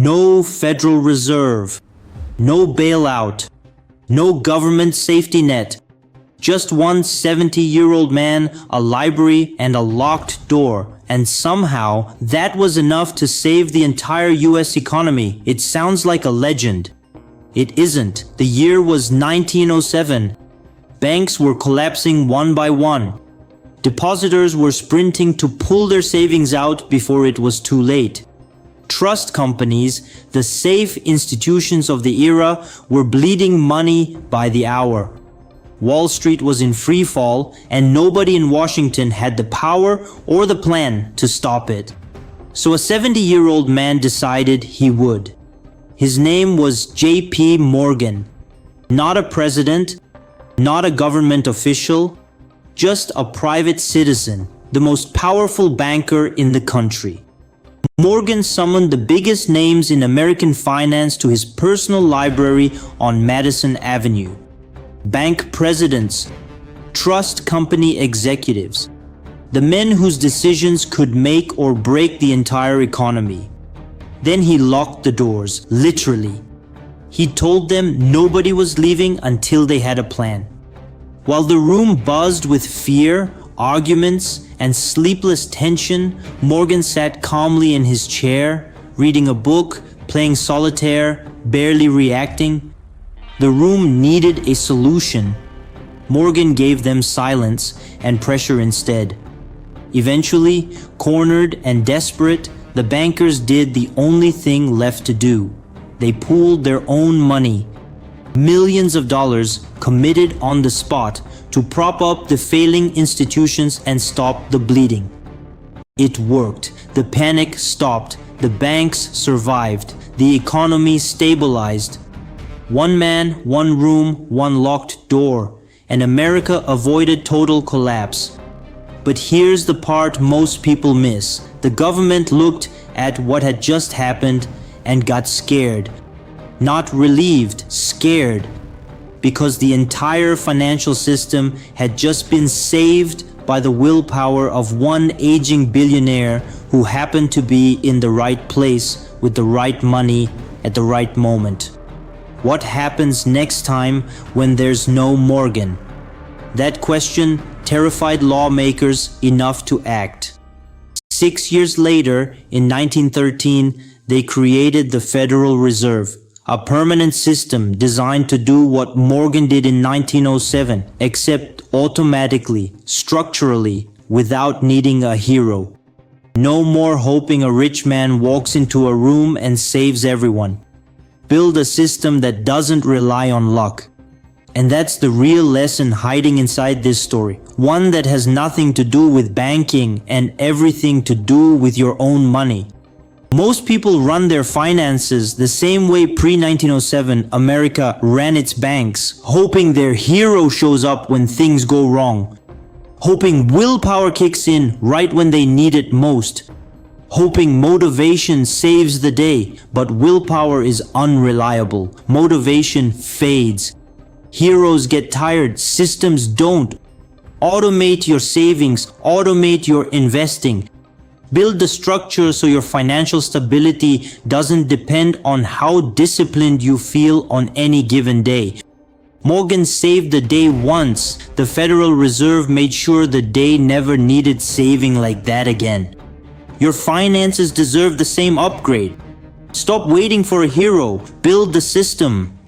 No Federal Reserve, no bailout, no government safety net. Just one 70-year-old man, a library, and a locked door. And somehow, that was enough to save the entire US economy. It sounds like a legend. It isn't. The year was 1907. Banks were collapsing one by one. Depositors were sprinting to pull their savings out before it was too late. Trust companies, the safe institutions of the era, were bleeding money by the hour. Wall Street was in free fall, and nobody in Washington had the power or the plan to stop it. So a 70-year-old man decided he would. His name was J.P. Morgan. Not a president, not a government official, just a private citizen, the most powerful banker in the country. Morgan summoned the biggest names in American finance to his personal library on Madison Avenue. Bank presidents, trust company executives, the men whose decisions could make or break the entire economy. Then he locked the doors, literally. He told them nobody was leaving until they had a plan. While the room buzzed with fear, arguments, and sleepless tension, Morgan sat calmly in his chair, reading a book, playing solitaire, barely reacting. The room needed a solution. Morgan gave them silence and pressure instead. Eventually, cornered and desperate, the bankers did the only thing left to do. They pooled their own money, millions of dollars committed on the spot to prop up the failing institutions and stop the bleeding. It worked. The panic stopped. The banks survived. The economy stabilized. One man, one room, one locked door, and America avoided total collapse. But here's the part most people miss. The government looked at what had just happened and got scared. Not relieved, scared. Because the entire financial system had just been saved by the willpower of one aging billionaire who happened to be in the right place with the right money at the right moment. What happens next time when there's no Morgan? That question terrified lawmakers enough to act. 6 years later, in 1913, they created the Federal Reserve, a permanent system designed to do what Morgan did in 1907, except automatically, structurally, without needing a hero. No more hoping a rich man walks into a room and saves everyone. Build a system that doesn't rely on luck. And that's the real lesson hiding inside this story. One that has nothing to do with banking and everything to do with your own money. Most people run their finances the same way pre-1907 America ran its banks, hoping their hero shows up when things go wrong. Hoping willpower kicks in right when they need it most. Hoping motivation saves the day, but willpower is unreliable. Motivation fades. Heroes get tired, systems don't. Automate your savings, automate your investing. Build the structure so your financial stability doesn't depend on how disciplined you feel on any given day. Morgan saved the day once. The Federal Reserve made sure the day never needed saving like that again. Your finances deserve the same upgrade. Stop waiting for a hero. Build the system.